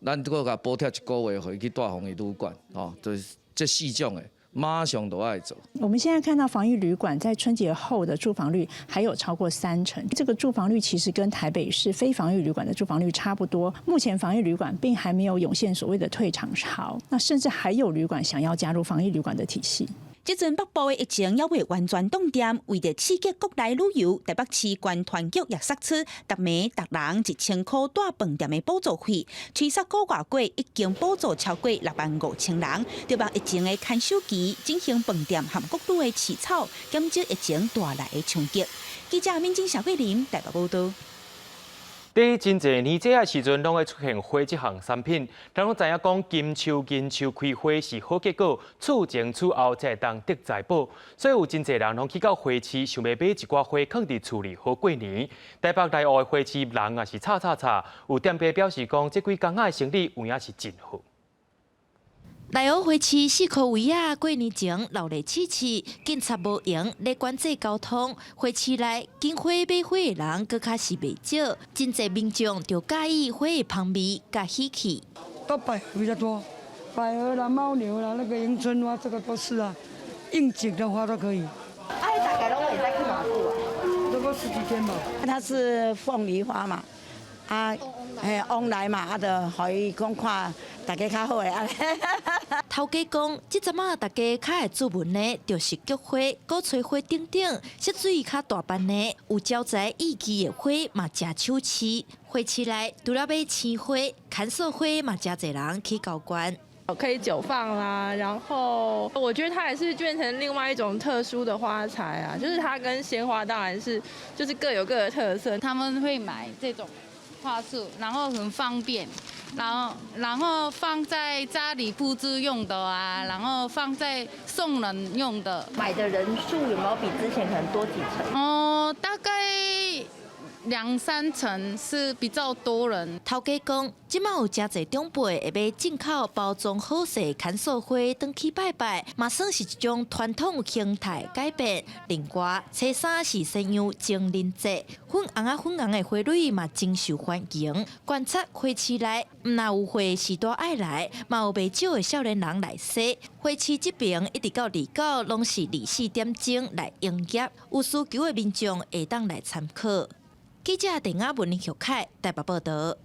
咱搁甲补贴1个月，回去带防疫旅馆，哦，就是这4种的，马上都爱做。我们现在看到防疫旅馆在春节后的住房率还有超过3成，这个住房率其实跟台北市非防疫旅馆的住房率差不多。目前防疫旅馆并还没有涌现所谓的退场潮，那甚至还有旅馆想要加入防疫旅馆的体系。这阵北部的疫情也未完全冻点，为了刺激国内旅游，台北市关团局也释出逐暝逐人1000块带饭店的补助费，推出个月过已经补助超过65000人，就把疫情的看守期进行饭店和国旅的起草，减少疫情带来的冲击。记者民警小桂林台北报道。在真侪年节的时阵，拢会出现花这项产品。人拢知影讲金秋开花是好结果，厝前厝后才会当得财宝。所以有真侪人拢去到花市，想要买一寡花放伫厝里好过年。台北内湖的花市人也是吵，有店家表示讲，这几工仔的生意有影是真好。内湖花市4块位啊，过年前闹热刺刺，警察无用来管制交通。花市内经花买花的人搁较是袂少，真侪民众就介意花的香味甲喜气。都百比较多，百合啦、牦牛啦、那个迎春花，这个都是啊，应景的花都可以。大概拢会再去哪度啊？这个10几天吧。它是凤梨花嘛，往来嘛，就可以讲看大家较好诶。头家讲，即阵仔大家较会做文的，就是菊花、古翠花等等，色水较大瓣的，有招财意气的花嘛，真手气。花市内除了买青花、看守花嘛，真侪人去交关。可以久放啦，然后我觉得它也是变成另外一种特殊的花材啊，就是它跟鲜花当然是就是各有各的特色。他们会买这种花束，然后很方便，然后放在家里布置用的啊，然后放在送人用的。买的人数有没有比之前可能多几成？大概2-3成是比较多人。头家讲，即马有真侪长辈会买进口包装好势看素花，登去拜拜，嘛算是一种传统形态改变。另外，初三是西洋情人节，粉红的花蕊嘛真受欢迎。观察花市内，毋但有花时代爱来，嘛有袂少的少年人来踅。花市这边一直到29，拢是24点钟来营业，有需求的民众会当来参考。记者陈雅文、徐凯台北报道。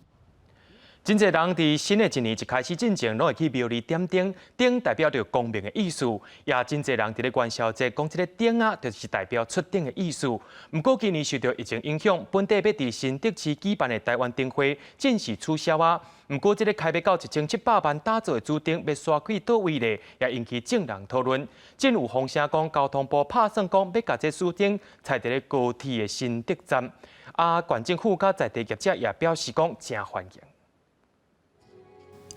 真侪人伫新的一年一开始进前，拢会去庙里点灯，灯代表着光明的意思。也真侪人伫咧元宵节讲这个灯啊，就是代表出灯的意思。不过今年受到疫情影响，本地要伫新竹市举办的台湾灯会暂时取消啊。不过这个开卖到1700万打造的主灯要刷去倒位咧，也引起众人讨论。政府风声讲，交通部拍算讲要甲这主灯踩伫咧高铁的新竹站。县政府甲在地业者也表示讲真欢迎。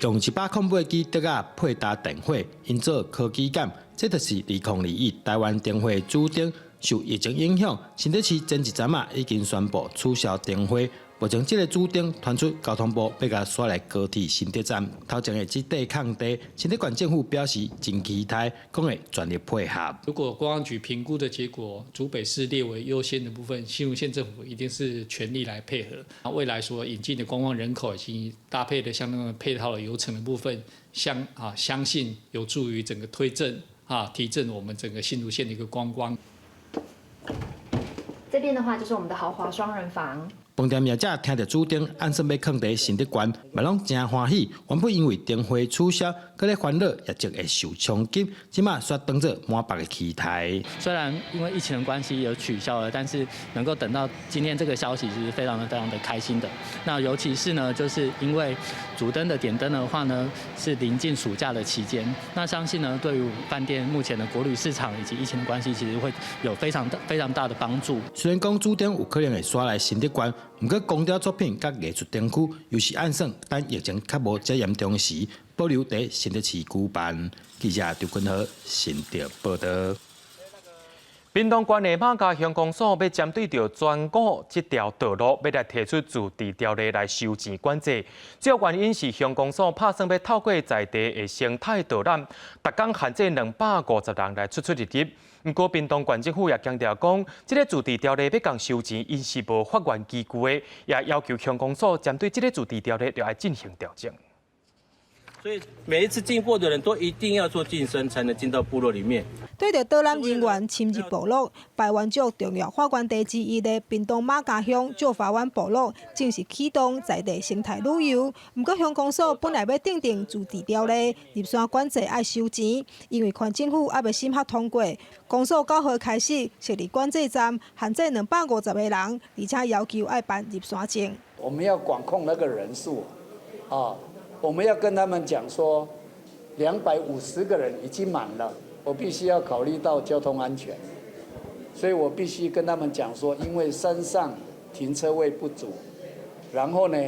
用108支灯啊配搭电火，营造科技感，这就是2021台湾灯会主灯。受疫情影响，新竹市前一站啊已经宣布取消灯会。目前这个主灯传出交通部要甲刷来高铁新竹站，头前的这块空地，新竹县政府表示真期待，讲会全力配合。如果观光局评估的结果，竹北市列为优先的部分，新竹县政府一定是全力来配合。未来所引进的观光人口以及搭配的相当的配套的流程的部分，相信有助于整个推振提振我们整个新竹县的一个观光。这边的话就是我们的豪华双人房。饭店业者听到主灯按说要放在新竹县，嘛拢真欢喜。原本因为灯会取消，搁咧烦恼业绩会受冲击，即马却当作满百的期待。虽然因为疫情的关系有取消了，但是能够等到今天这个消息是非常的开心的。那尤其是呢，就是因为主灯的点灯的话呢，是临近暑假的期间，那相信呢，对于饭店目前的国旅市场以及疫情的关系，其实会有非常大的帮助。虽然讲主灯有可能会刷来新竹县。不过，光雕作品甲艺术灯区又是按算，等疫情较无遮严重时，保留在新竹市举办。记者刘君豪新竹报道。屏东县的马家乡公所要针对着全国这条道路，要来提出自治条例来收钱管制。主要原因是乡公所打算要透过在地的生态导览，逐工限制250人来出入入。不过，屏东县政府也强调讲，这个自治条例要讲收钱，因是无法源依据的，也要求乡公所针对这个自治条例要进行调整。所以每一次进货的人都一定要做晋升，才能进到部落里面。对着导览人员侵入部落，排湾族重要发源地之一的屏东马家乡旧法湾部落，正是启动在地生态旅游。不过乡公所本来要订定自治条例，入山管制爱收钱，因为县政府还未审核通过。公所9号开始设立管制站，限制250个人，而且要求爱办入山证。我们要管控那个人数，我们要跟他们讲说，250个人已经满了，我必须要考虑到交通安全，所以我必须跟他们讲说，因为山上停车位不足，然后呢，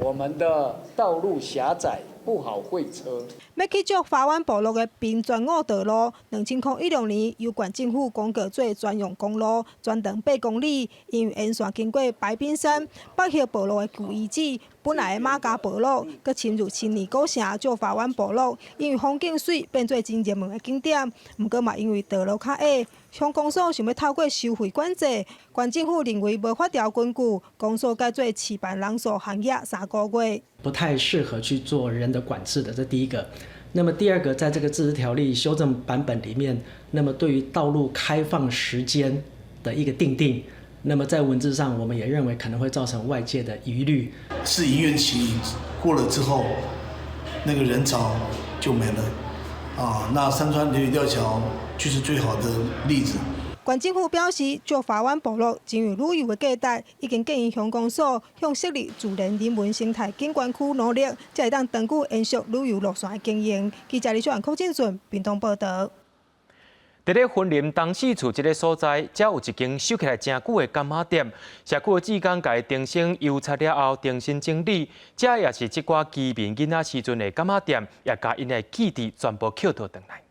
我们的道路狭窄，不好会车。要去做法湾部落的滨专5道路，2016年由县政府公告做专用公路，全长8公里，因为沿线经过白冰山、北溪部落的旧遗址。本来的马家部落，佮侵入新年古城做法湾部落，因为风景水变做真热门的景点。不过嘛，因为道路较矮，乡公所想要透过收费管制，县政府认为无法条根据，公所改做持办人数限额3个月。不太适合去做人的管制的，这第一个。那么第二个，在这个自治条例修正版本里面，那么对于道路开放时间的一个定定。那么在文字上，我们也认为可能会造成外界的疑虑。是营业期过了之后，那个人潮就没了那三川流水吊桥就是最好的例子。县政府表示，做法湾部落真有旅游的价值，已经建议乡公所向设立自然人文生态景观区努力，才会当长久延续旅游路线的经营。记者李秀安、柯进顺屏东报道。伫咧云林东市厝这个所在，遮有一间收起来真久的柑仔店。社区的职工甲伊定性油漆了后，重新整理。遮也是即寡居民囡仔时阵的柑仔店，也甲因的记忆全部捡倒转来。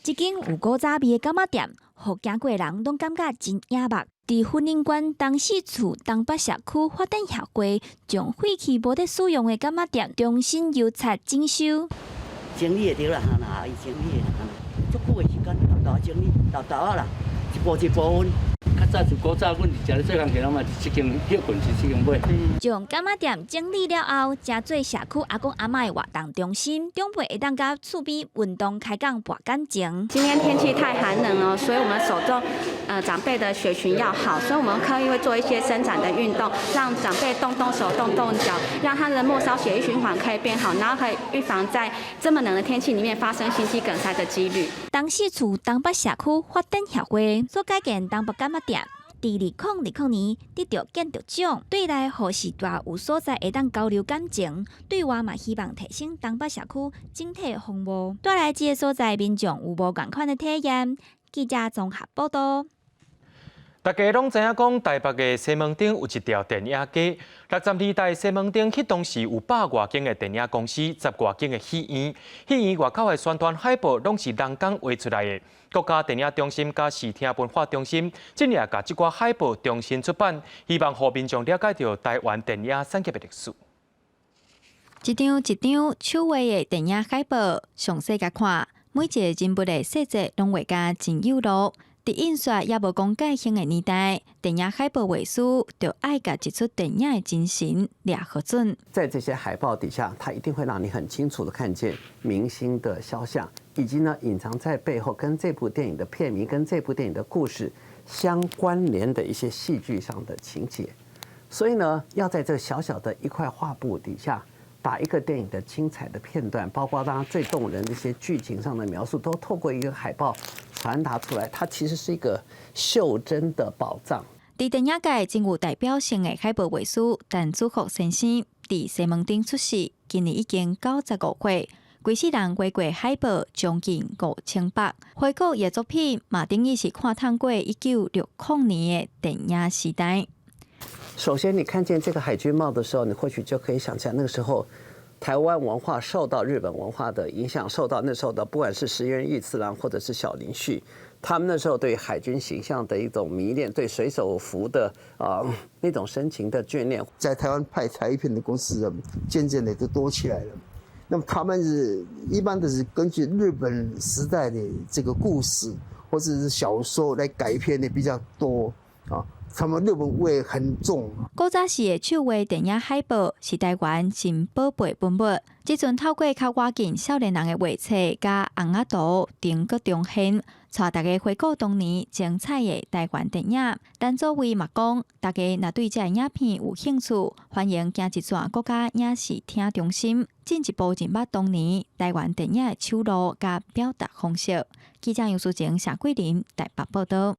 一间有古早味的柑仔店，互行过的人拢感觉真眼目。伫婚姻馆东四处东北社区发展协会，将废弃无得使用的柑仔店重新油漆整修。整理的对啦，哈，伊整理的，足久的时间，豆整理，豆啊啦，一步一步分。较早就古早，阮伫食咧做工课，嘛是一间歇困是一间买。将柑仔店整理了后，加做社区阿公阿嬷的活动中心，长辈会当甲厝边运动开讲博感情。今天天气太寒冷哦，所以我们手中长辈的血循要好，所以我们刻意会做一些伸展的运动，让长辈动动手、动动脚，让他的末梢血液循环可以变好，然后可以预防在这么冷的天气里面发生心肌梗塞的几率。东四处东北社区发展协会所改建东北柑仔店。伫2020年得到建筑奖，对内何时大有所在会当交流感情，对外嘛希望提升东北社区整体的服务。带来这个所在民众有无同款的体验？记者综合报道。大家拢知影讲，台北的西门町有一条电影街。60年代西门町迄当时有100外间的电影公司，10外间的戏院。戏院外口的宣传海报拢是人工画出来的。国家电影中心甲视听文化中心今日甲这挂海报重新出版，希望互民众了解到台湾电影产业的历史。一张一张手画的电影海报，详细甲看，每一个人物的细节拢画甲真有路。伫印刷也无公介兴的年代，电影海报画师就爱甲一出电影的精神抓好准。在这些海报底下，它一定会让你很清楚的看见明星的肖像，以及呢隐藏在背后跟这部电影的片名、跟这部电影的故事相关联的一些戏剧上的情节。所以呢，要在这小小的一块画布底下，把一个电影的精彩的片段，包括当然最动人的一些剧情上的描述，都透过一个海报传达出来。它其实是一个袖珍的宝藏。伫电影界真有代表性的海报画师陈祖福先生，伫西门町出世，今年已经95岁，规世人画过海报将近5000幅。回顾伊的作品，嘛等于是看透过1960年的电影时代。首先，你看见这个海军帽的时候，你或许就可以想象那个时候台湾文化受到日本文化的影响，受到那时候的不管是石原裕次郎或者是小林旭，他们那时候对海军形象的一种迷恋，对水手服的那种深情的眷恋，在台湾拍台片的公司渐渐的都多起来了。那么他们一般都是根据日本时代的这个故事或者是小说来改编的比较多啊。他们日本味很重。古早时的手画电影海报是台湾真宝贝文物，即阵透过较外近少年人的画册甲红仔图等各重现，带大家回顾当年精彩的台湾电影。但作为嘛讲，大家若对这影片有兴趣，欢迎行一转国家影视厅中心，进一步认捌当年台湾电影的手路甲表达方式。记者杨淑晴、谢桂林台北报道。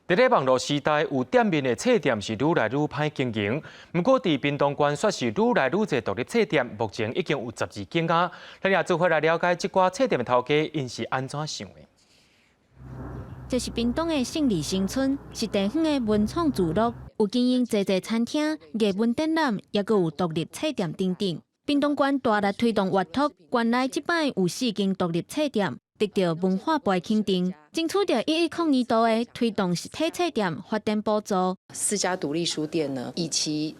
伫咧网络时代，有店面的册店是愈来愈歹经营。不过，伫屏东县却是愈来愈侪独立册店，目前已经有12间啊。咱也做伙来了解这寡册店的头家，因是安怎想的。这是屏东的胜利新村，是地方的文创聚落，有经营侪侪餐厅、艺文展览，也阁有独立册店等等。屏东县大力推动活拓，县内即摆有4间独立册店。得到文化部的肯定，争取到1100年度的推动实体册店发展补助。4家独立书店呢，以其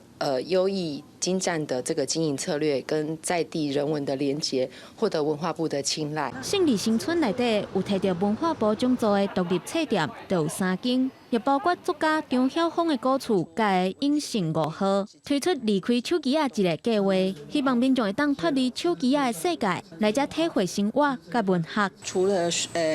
优异精湛的这个经营策略跟在地人文的连结，获得文化部的青睐。胜利新村内底有摕到文化部奖助的独立册店，就有3间。也包括作家张晓峰的故厝，甲的永盛5号推出离开手机一个计划，希望民众会当脱离手机的世界，来遮体会生活甲文学。除了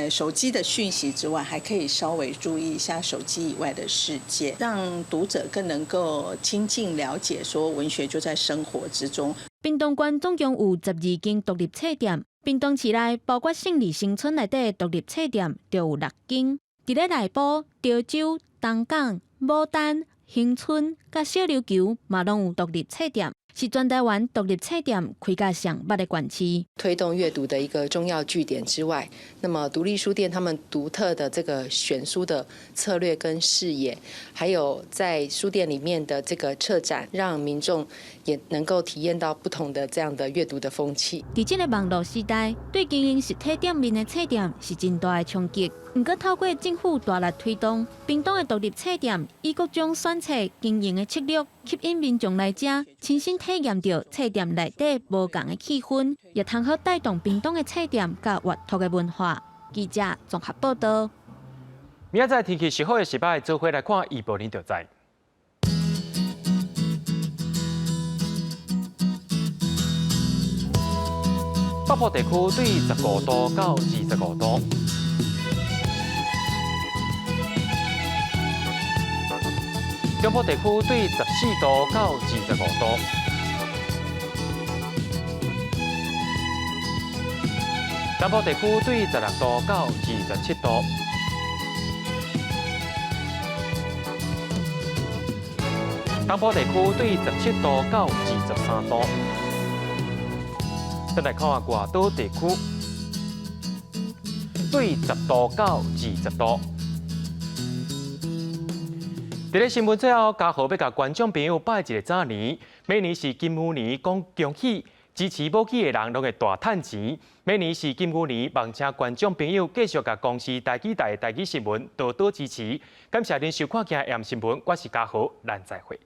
手机的讯息之外，还可以稍微注意一下手机以外的世界，让读者更能够亲近了解，说文学就在生活之中。屏东县总共有12间独立册店，屏东市内包括胜利新村内底独立册店就有6间。伫咧内埔、潮州、东港、牡丹、恒春、甲小琉球嘛拢有独立册店，是全台湾独立册店开甲上捌的县市。推动阅读的一个重要据点之外，那么独立书店他们独特的这个选书的策略跟视野，还有在书店里面的这个策展，让民众也能够体验到不同的这样的阅读的风气。伫这个网络时代，对经营实体店面的册店是真大的冲击。不过透过政府大力推动，屏东的独立册店以各种选册经营的策略，吸引民众来遮亲身体验到册店内底无同的气氛，也通好带动屏东的册店甲阅读的文化。记者综合报道。明仔载天气是好的时摆，做伙来看预报，你就知。北部地区对15度到25度。中部地区对14度到25度，南部地区对16度到27度，东部地区对17度到23度。再来看下外岛地区，对10度到20度。在咧新闻最后，嘉豪要甲观众朋友拜一个早年，每年是金牛年，讲恭喜支持母鸡的人拢会大赚钱。每年是金牛年，望请观众朋友继续甲公司台记台新闻多多支持。感谢您收看今日新闻，我是嘉豪，咱再会。